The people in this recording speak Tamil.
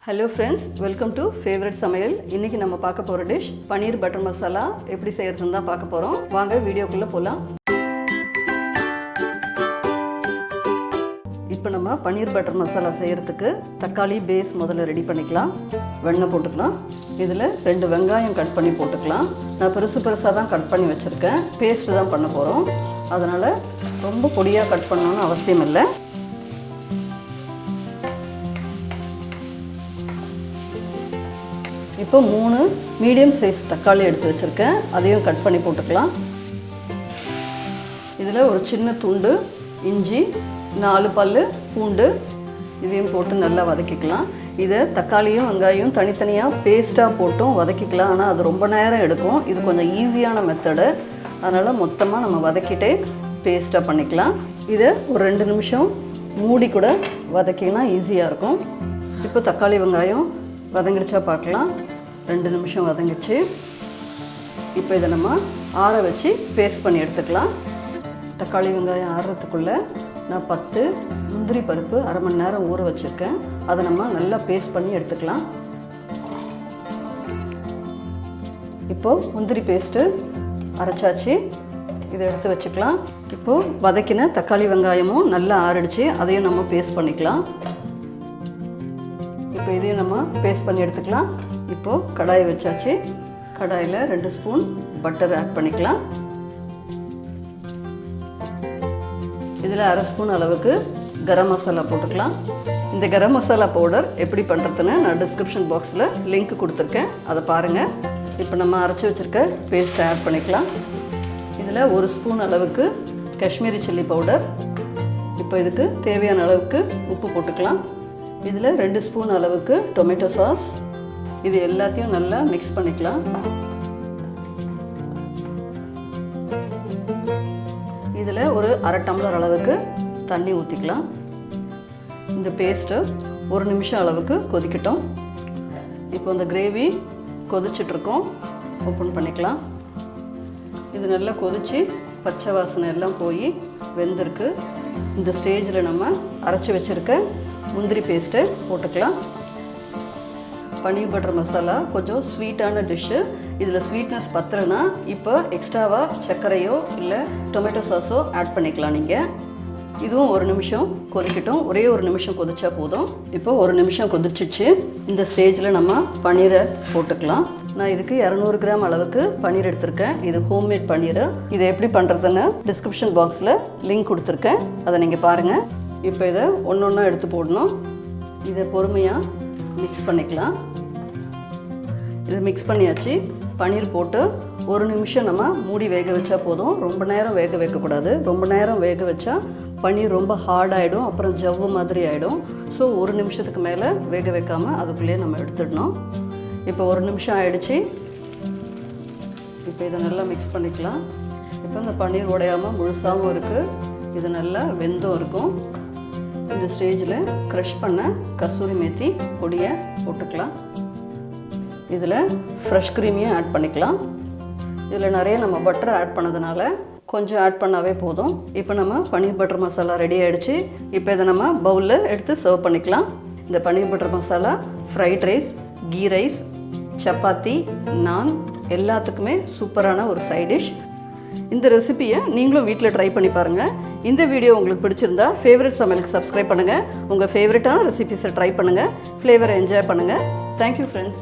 Hello friends, welcome to favorite Samayal. இன்னைக்கு நம்ம பார்க்க போற டிஷ் பனீர் பட்டர் மசாலா எப்படி செய்யறதுன்னு தான் பார்க்க போறோம். வாங்க வீடியோக்குள்ள போலாம். இப்போ நம்ம பனீர் பட்டர் மசாலா செய்யறதுக்கு தக்காளி பேஸ் முதல்ல ரெடி பண்ணிக்கலாம். வெண்ணெய் போட்டுக்கலாம். இதில் 2 வெங்காயம் கட் பண்ணி போட்டுக்கலாம். நான் பெருசா தான் கட் பண்ணி வச்சிருக்கேன். பேஸ்ட் தான் பண்ண போறோம். அதனால ரொம்ப பொடியா கட் பண்ணனும்னு அவசியம் இல்லை. இப்போ 3 மீடியம் சைஸ் தக்காளி எடுத்து வச்சிருக்கேன். அதையும் கட் பண்ணி போட்டுக்கலாம். இதில் ஒரு சின்ன துண்டு இஞ்சி, 4 பல்லு பூண்டு இதையும் போட்டு நல்லா வதக்கிக்கலாம். இதை தக்காளியும் வெங்காயம் தனித்தனியாக பேஸ்ட்டாக போட்டும் வதக்கிக்கலாம். ஆனால் அது ரொம்ப நேரம் எடுக்கும். இது கொஞ்சம் ஈஸியான மெத்தடு. அதனால் மொத்தமாக நம்ம வதக்கிட்டே பேஸ்ட்டாக பண்ணிக்கலாம். இதை ஒரு 2 நிமிஷம் மூடி கூட வதக்கினா ஈஸியாக இருக்கும். இப்போ தக்காளி வெங்காயம் வதங்கிடுச்சா பார்க்கலாம். 2 நிமிஷம் வதங்கிச்சு. இப்போ இதை நம்ம ஆற வச்சு பேஸ்ட் பண்ணி எடுத்துக்கலாம். தக்காளி வெங்காயம் ஆறுறதுக்குள்ளே நான் 10 முந்திரி பருப்பு அரை மணி நேரம் ஊற வச்சுருக்கேன். அதை நம்ம நல்லா பேஸ்ட் பண்ணி எடுத்துக்கலாம். இப்போது முந்திரி பேஸ்ட்டு அரைச்சாச்சு. இதை எடுத்து வச்சுக்கலாம். இப்போது வதக்கின தக்காளி வெங்காயமும் நல்லா ஆறிடுச்சு. அதையும் நம்ம பேஸ்ட் பண்ணிக்கலாம். இப்போ இதையும் நம்ம பேஸ்ட் பண்ணி எடுத்துக்கலாம். இப்போது கடாயை வச்சாச்சு. கடாயில் 2 ஸ்பூன் பட்டர் ஆட் பண்ணிக்கலாம். இதில் அரை ஸ்பூன் அளவுக்கு கரம் மசாலா போட்டுக்கலாம். இந்த கரம் மசாலா பவுடர் எப்படி பண்ணுறதுன்னு நான் டிஸ்கிரிப்ஷன் பாக்ஸில் லிங்க் கொடுத்துருக்கேன். அதை பாருங்கள். இப்போ நம்ம அரைச்சி வச்சுருக்க பேஸ்ட்டை ஆட் பண்ணிக்கலாம். இதில் 1 ஸ்பூன் அளவுக்கு காஷ்மீரி சில்லி பவுடர். இப்போ இதுக்கு தேவையான அளவுக்கு உப்பு போட்டுக்கலாம். இதில் 2 ஸ்பூன் அளவுக்கு டொமேட்டோ சாஸ். இது எல்லாத்தையும் நல்லா மிக்ஸ் பண்ணிக்கலாம். இதில் ஒரு அரை டம்ளர் அளவுக்கு தண்ணி ஊற்றிக்கலாம். இந்த பேஸ்ட்டு 1 நிமிஷம் அளவுக்கு கொதிக்கட்டும். இப்போ இந்த கிரேவி கொதிச்சிட்ருக்கோம். ஓப்பன் பண்ணிக்கலாம். இது நல்லா கொதித்து பச்சை வாசனை எல்லாம் போய் வெந்திருக்கு. இந்த ஸ்டேஜில் நம்ம அரைச்சி வச்சுருக்க முந்திரி பேஸ்ட்டு போட்டுக்கலாம். பனீர் பட்டர் மசாலா கொஞ்சம் ஸ்வீட்டான டிஷ்ஷு. இதில் ஸ்வீட்னஸ் பத்தலைன்னா இப்போ எக்ஸ்ட்ராவாக சர்க்கரையோ இல்லை டொமேட்டோ சாஸோ ஆட் பண்ணிக்கலாம். நீங்கள் இதுவும் 1 நிமிஷம் கொதிக்கட்டும். ஒரே 1 நிமிஷம் கொதிச்சா போதும். இப்போ 1 நிமிஷம் கொதிச்சிச்சு. இந்த ஸ்டேஜில் நம்ம பனீரை போட்டுக்கலாம். நான் இதுக்கு 200 கிராம் அளவுக்கு பனீர் எடுத்திருக்கேன். இது ஹோம்மேட் பனீர். இதை எப்படி பண்ணுறதுன்னு டிஸ்கிரிப்ஷன் பாக்ஸில் லிங்க் கொடுத்துருக்கேன். அதை நீங்கள் பாருங்கள். இப்போ இதை ஒன்றா எடுத்து போடணும். இதை பொறுமையாக மிக்ஸ் பண்ணிக்கலாம். இதை மிக்ஸ் பண்ணியாச்சு. பனீர் போட்டு 1 நிமிஷம் நம்ம மூடி வேக வச்சா போதும். ரொம்ப நேரம் வேக வைக்கக்கூடாது. ரொம்ப நேரம் வேக வச்சா பனீர் ரொம்ப ஹார்டாகிடும். அப்புறம் ஜவ்வு மாதிரி ஆகிடும். ஸோ 1 நிமிஷத்துக்கு மேலே வேக வைக்காமல் அதுக்குள்ளேயே நம்ம எடுத்துடணும். இப்போ 1 நிமிஷம் ஆகிடுச்சு. இப்போ இதை நல்லா மிக்ஸ் பண்ணிக்கலாம். இப்போ இந்த பனீர் உடையாமல் முழுசாகவும் இருக்குது. இது நல்லா வெந்தும் இருக்கும். இந்த ஸ்டேஜில் க்ரஷ் பண்ண கஸ்தூரி மேத்தி பொடியை போட்டுக்கலாம். இதில் ஃப்ரெஷ் க்ரீமியும் ஆட் பண்ணிக்கலாம். இதில் நிறைய நம்ம பட்டர் ஆட் பண்ணதுனால கொஞ்சம் ஆட் பண்ணாவே போதும். இப்போ நம்ம பனீர் பட்டர் மசாலா ரெடி ஆகிடுச்சு. இப்போ இதை நம்ம பவுலில் எடுத்து சர்வ் பண்ணிக்கலாம். இந்த paneer butter masala fried rice, ghee rice, chapati, naan எல்லாத்துக்குமே சூப்பரான ஒரு சைட் டிஷ். இந்த ரெசிபியை நீங்களும் வீட்டில் ட்ரை பண்ணி பாருங்கள். இந்த வீடியோ உங்களுக்கு பிடிச்சிருந்தா ஃபேவரட் சமையலுக்கு சப்ஸ்கிரைப் பண்ணுங்கள். உங்கள் ஃபேவரட்டான ரெசிபிஸை ட்ரை பண்ணுங்கள். ஃப்ளேவரை என்ஜாய் பண்ணுங்கள். Thank you friends.